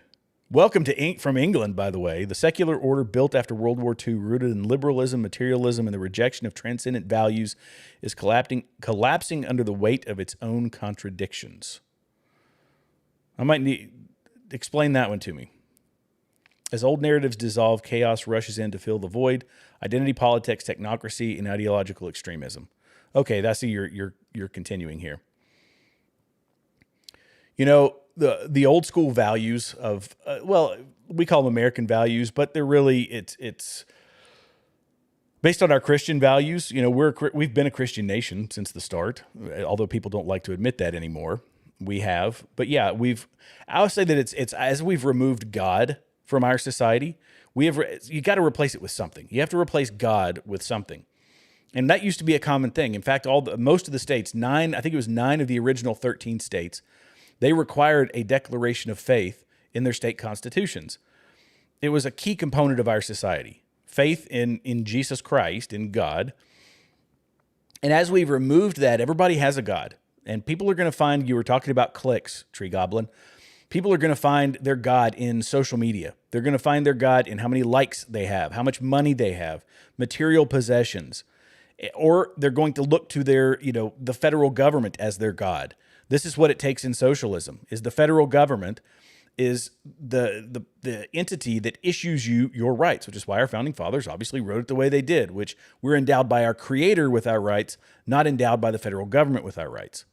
Welcome to from England, by the way. The secular order built after World War II, rooted in liberalism, materialism, and the rejection of transcendent values, is collapsing under the weight of its own contradictions. I might need explain that one to me. As old narratives dissolve, chaos rushes in to fill the void. Identity politics, technocracy, and ideological extremism. Okay, that's you're continuing here. You know, the old school values of we call them American values, but they're really it's based on our Christian values. You know, we've been a Christian nation since the start, although people don't like to admit that anymore. We have, but yeah, I would say that it's as we've removed God from our society, you got to replace it with something. You have to replace God with something. And that used to be a common thing. In fact, most of the states, 9 of the original 13 states, they required a declaration of faith in their state constitutions. It was a key component of our society. Faith in Jesus Christ, in God. And as we've removed that, everybody has a God. And people are going to find, you were talking about clicks, Tree Goblin. People are going to find their God in social media. They're going to find their God in how many likes they have, how much money they have, material possessions. Or they're going to look to the federal government as their God. This is what it takes in socialism, is the federal government is the entity that issues you your rights, which is why our founding fathers obviously wrote it the way they did, which we're endowed by our creator with our rights, not endowed by the federal government with our rights.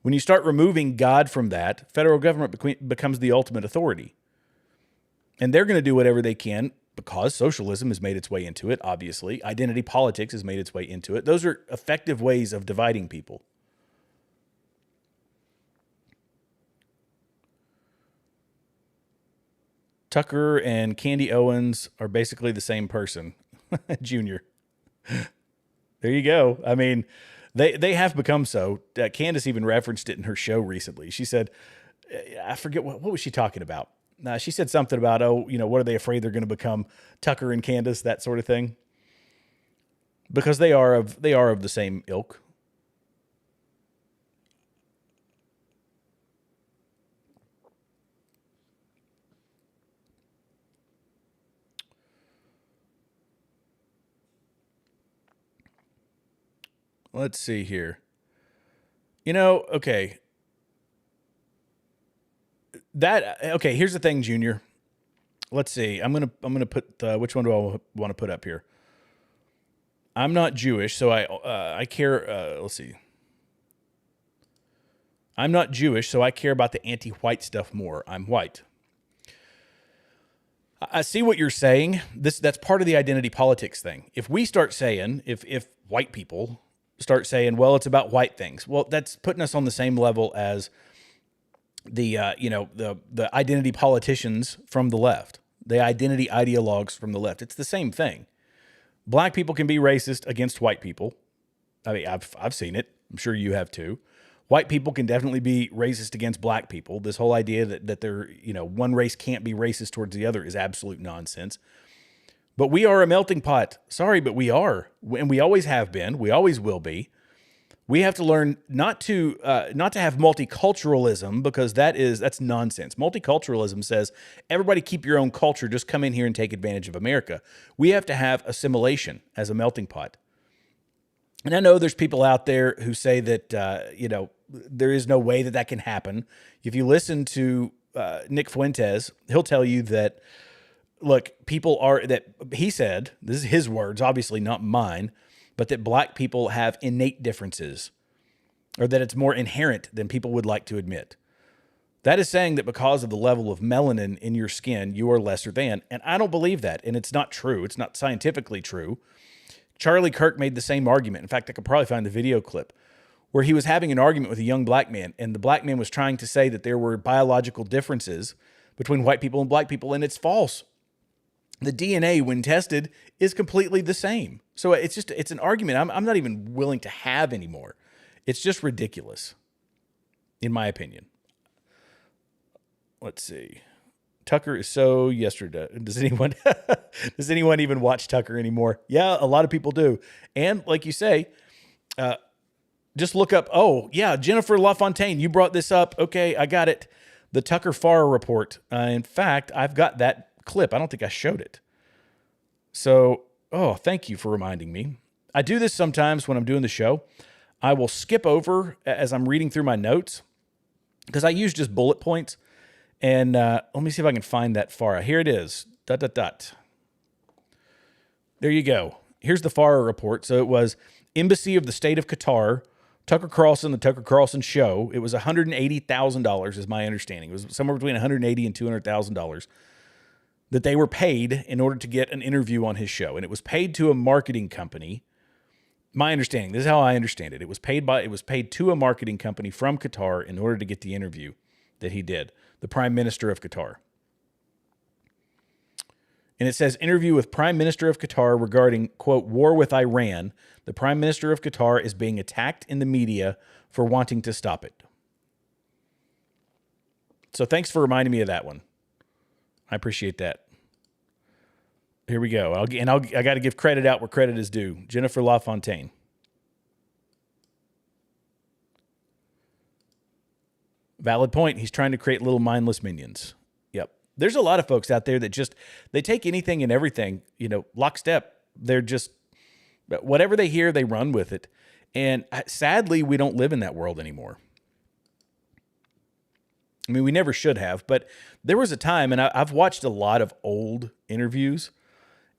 When you start removing God from that, federal government becomes the ultimate authority. And they're going to do whatever they can because socialism has made its way into it, obviously. Identity politics has made its way into it. Those are effective ways of dividing people. Tucker and Candy Owens are basically the same person. Junior. There you go. I mean, they have become so. Candace even referenced it in her show recently. She said, I forget, what was she talking about? She said something about, what are they afraid they're going to become, Tucker and Candace, that sort of thing? Because they are of the same ilk. Let's see here. Okay. Here's the thing, Junior. Let's see. I'm gonna put which one do I want to put up here? I'm not Jewish, so I care. Let's see. I'm not Jewish, so I care about the anti-white stuff more. I'm white. I see what you're saying. That's part of the identity politics thing. If we start saying, if white people start saying, well, it's about white things, well, that's putting us on the same level as the identity politicians from the left, the identity ideologues from the left. It's the same thing. Black people can be racist against white people. I mean, I've seen it. I'm sure you have too. White people can definitely be racist against black people. This whole idea that they're, one race can't be racist towards the other is absolute nonsense. But we are a melting pot. Sorry, but we are. And we always have been. We always will be. We have to learn not to have multiculturalism, because that's nonsense. Multiculturalism says everybody keep your own culture, just come in here and take advantage of America. We have to have assimilation as a melting pot. And I know there's people out there who say that there is no way that can happen. If you listen to Nick Fuentes, he'll tell you that, look, he said, this is his words, obviously not mine, but that black people have innate differences, or that it's more inherent than people would like to admit. That is saying that because of the level of melanin in your skin, you are lesser than. And I don't believe that. And it's not true. It's not scientifically true. Charlie Kirk made the same argument. In fact, I could probably find the video clip where he was having an argument with a young black man, and the black man was trying to say that there were biological differences between white people and black people, and it's false. The DNA, when tested, is completely the same. So it's an argument I'm not even willing to have anymore. It's just ridiculous, in my opinion. Let's see. Tucker is so yesterday. Does anyone even watch Tucker anymore? Yeah, a lot of people do. And like you say, just look up, oh, yeah, Jennifer LaFontaine, you brought this up. Okay, I got it. The Tucker Farr report. In fact, I've got that clip. I don't think I showed it. So, thank you for reminding me. I do this sometimes when I'm doing the show. I will skip over as I'm reading through my notes, because I use just bullet points. And let me see if I can find that Farah. Here it is. ... There you go. Here's the Farah report. So it was Embassy of the State of Qatar, Tucker Carlson, the Tucker Carlson Show. It was $180,000 is my understanding. It was somewhere between $180,000 and $200,000 that they were paid in order to get an interview on his show. And it was paid to a marketing company. My understanding, this is how I understand it. It was paid to a marketing company from Qatar in order to get the interview that he did. The Prime Minister of Qatar. And it says, interview with Prime Minister of Qatar regarding, quote, war with Iran. The Prime Minister of Qatar is being attacked in the media for wanting to stop it. So thanks for reminding me of that one. I appreciate that. Here we go. I got to give credit out where credit is due. Jennifer LaFontaine. Valid point. He's trying to create little mindless minions. Yep. There's a lot of folks out there that they take anything and everything, lockstep. They're just, whatever they hear, they run with it. And sadly, we don't live in that world anymore. I mean, we never should have, but there was a time, and I've watched a lot of old interviews,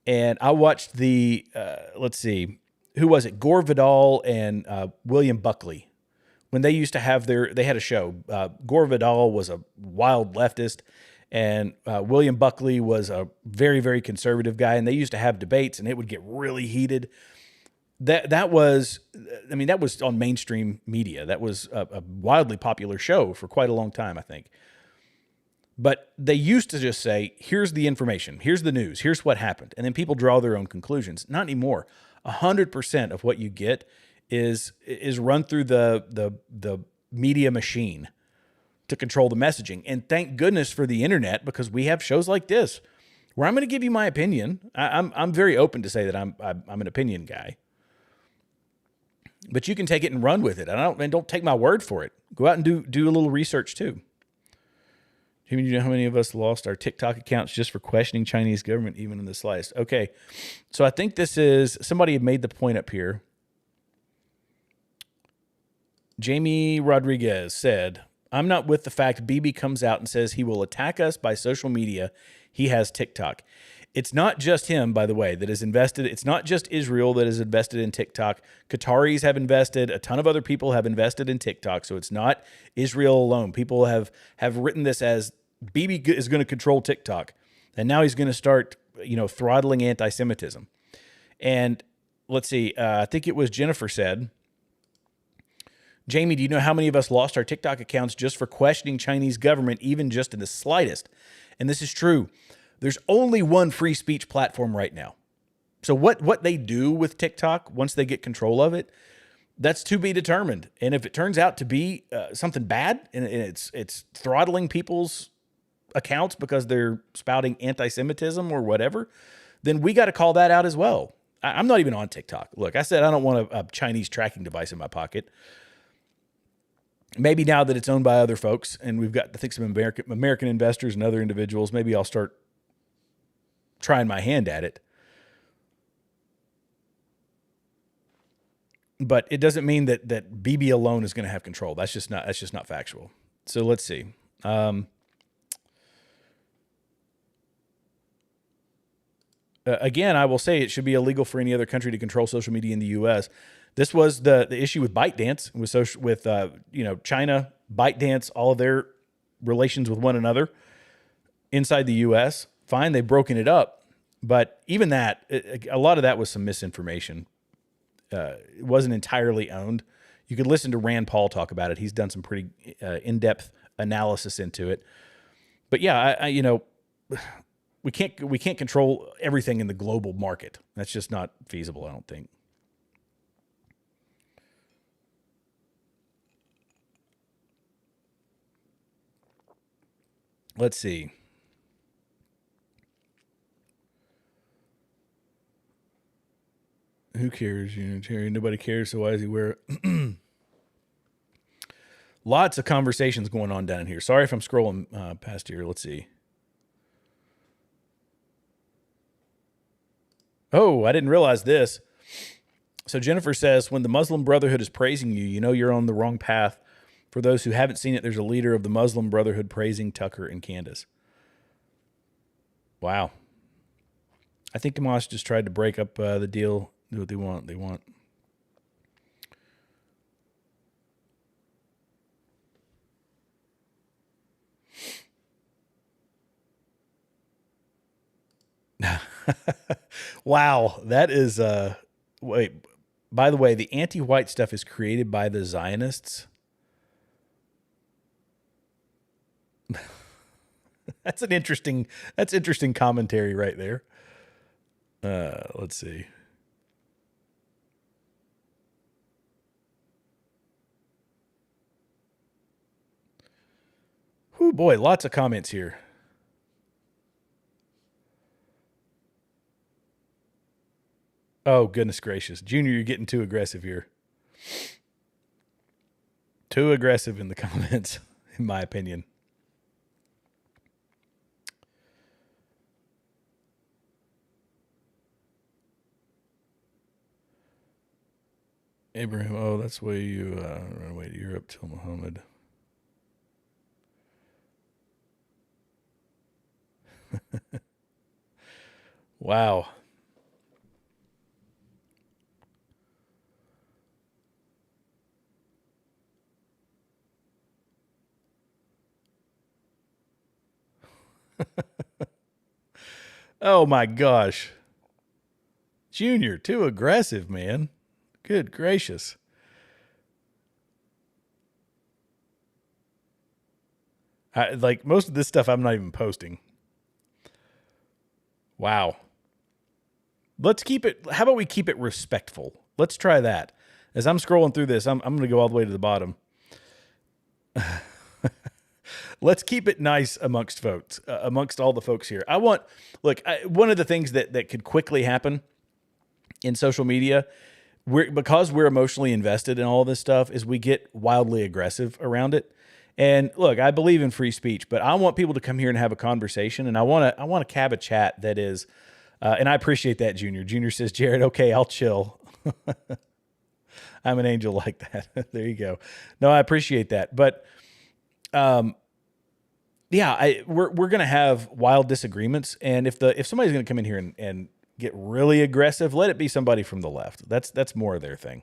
and I watched let's see, who was it? Gore Vidal and William Buckley. When they used to have they had a show. Gore Vidal was a wild leftist, and William Buckley was a very, very conservative guy, and they used to have debates, and it would get really heated. That was on mainstream media. That was a wildly popular show for quite a long time, I think. But they used to just say, here's the information, here's the news, here's what happened, and then people draw their own conclusions. Not anymore. 100% of what you get is run through the media machine to control the messaging. And thank goodness for the internet, because we have shows like this where I'm going to give you my opinion. I'm very open to say that I'm an opinion guy. But you can take it and run with it. And don't take my word for it. Go out and do a little research too. Do you know how many of us lost our TikTok accounts just for questioning Chinese government, even in the slightest? Okay, so I think this is, somebody had made the point up here. Jamie Rodriguez said, I'm not with the fact Bibi comes out and says he will attack us by social media. He has TikTok. It's not just him, by the way, that is invested. It's not just Israel that is invested in TikTok. Qataris have invested. A ton of other people have invested in TikTok. So it's not Israel alone. People have written this as Bibi is going to control TikTok. And now he's going to start, throttling anti-Semitism. And let's see, I think it was Jennifer said Jamie, do you know how many of us lost our TikTok accounts just for questioning Chinese government, even just in the slightest? And this is true. There's only one free speech platform right now. So what they do with TikTok once they get control of it, that's to be determined. And if it turns out to be something bad and it's throttling people's accounts because they're spouting anti-Semitism or whatever, then we got to call that out as well. I'm not even on TikTok. Look, I said I don't want a Chinese tracking device in my pocket. Maybe now that it's owned by other folks and we've got, I think, some American investors and other individuals, maybe I'll start trying my hand at it. But it doesn't mean that BB alone is going to have control. That's just not factual. So let's see. Again, I will say it should be illegal for any other country to control social media in the U.S. This was the issue with ByteDance, with China, ByteDance, all of their relations with one another inside the U.S. Fine, they've broken it up, but even that, a lot of that was some misinformation. It wasn't entirely owned. You could listen to Rand Paul talk about it. He's done some pretty in-depth analysis into it. But yeah, we can't control everything in the global market. That's just not feasible, I don't think. Let's see. Who cares? Unitarian. Nobody cares, so why does he wear it? Lots of conversations going on down here. Sorry if I'm scrolling past here. Let's see. Oh, I didn't realize this. So Jennifer says, when the Muslim Brotherhood is praising you, you know you're on the wrong path. For those who haven't seen it, there's a leader of the Muslim Brotherhood praising Tucker and Candace. Wow. I think Hamas just tried to break up the deal. Do what they want. They want. Wow. That is, wait, by the way, the anti-white stuff is created by the Zionists. That's interesting commentary right there. Let's see. Oh boy, lots of comments here. Oh, goodness gracious. Junior, you're getting too aggressive here. Too aggressive in the comments, in my opinion. Abraham, oh, that's why you run away to Europe till Muhammad. Wow. Oh my gosh. Junior, too aggressive, man. Good gracious. Like most of this stuff I'm not even posting. Wow. Let's keep it. How about we keep it respectful? Let's try that. As I'm scrolling through this, I'm going to go all the way to the bottom. Let's keep it nice amongst folks, amongst all the folks here. One of the things that could quickly happen in social media, because we're emotionally invested in all this stuff, is we get wildly aggressive around it. And look, I believe in free speech, but I want people to come here and have a conversation, and I want to cab a chat that is, and I appreciate that, Junior. Junior says, Jared, okay, I'll chill. I'm an angel like that. There you go. No, I appreciate that, but yeah, we're going to have wild disagreements, and if somebody's going to come in here and get really aggressive, let it be somebody from the left. That's more of their thing.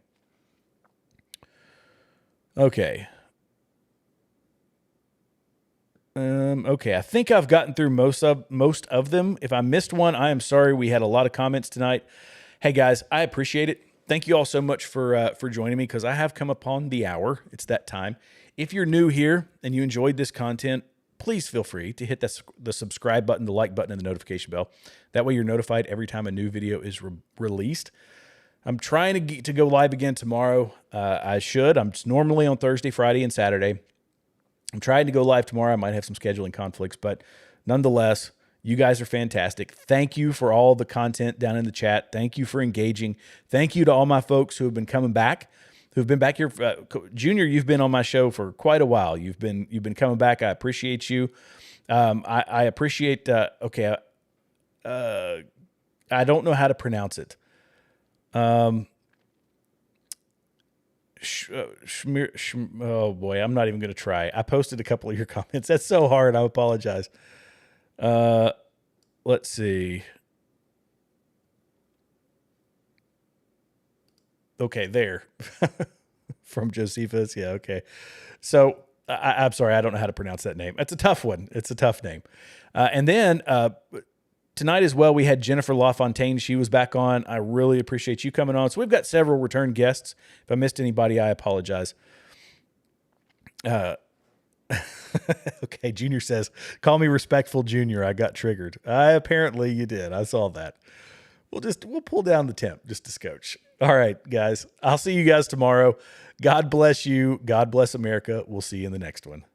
Okay. Okay, I think I've gotten through most of them. If I missed one, I am sorry. We had a lot of comments tonight. Hey guys, I appreciate it. thank you all so much for joining me, because I have come upon the hour. It's that time. If you're new here and you enjoyed this content, please feel free to hit the subscribe button, the like button, and the notification bell. That way you're notified every time a new video is released. I'm trying to go live again tomorrow. I should. I'm normally on Thursday, Friday, and Saturday. I'm trying to go live tomorrow. I might have some scheduling conflicts, but nonetheless, you guys are fantastic. Thank you for all the content down in the chat. Thank you for engaging. Thank you to all my folks who have been coming back, who've been back here. Junior, you've been on my show for quite a while. You've been coming back. I appreciate you. I appreciate. Okay, I don't know how to pronounce it. Oh boy, I'm not even going to try. I posted a couple of your comments. That's so hard. I apologize. Let's see. Okay, there. From Josephus. Yeah, okay. So I'm sorry, I don't know how to pronounce that name. It's a tough one. It's a tough name. And then tonight as well, we had Jennifer LaFontaine. She was back on. I really appreciate you coming on. So we've got several return guests. If I missed anybody, I apologize. Okay, Junior says, call me respectful Junior. I got triggered. Apparently you did. I saw that. We'll pull down the temp just a scotch. All right, guys. I'll see you guys tomorrow. God bless you. God bless America. We'll see you in the next one.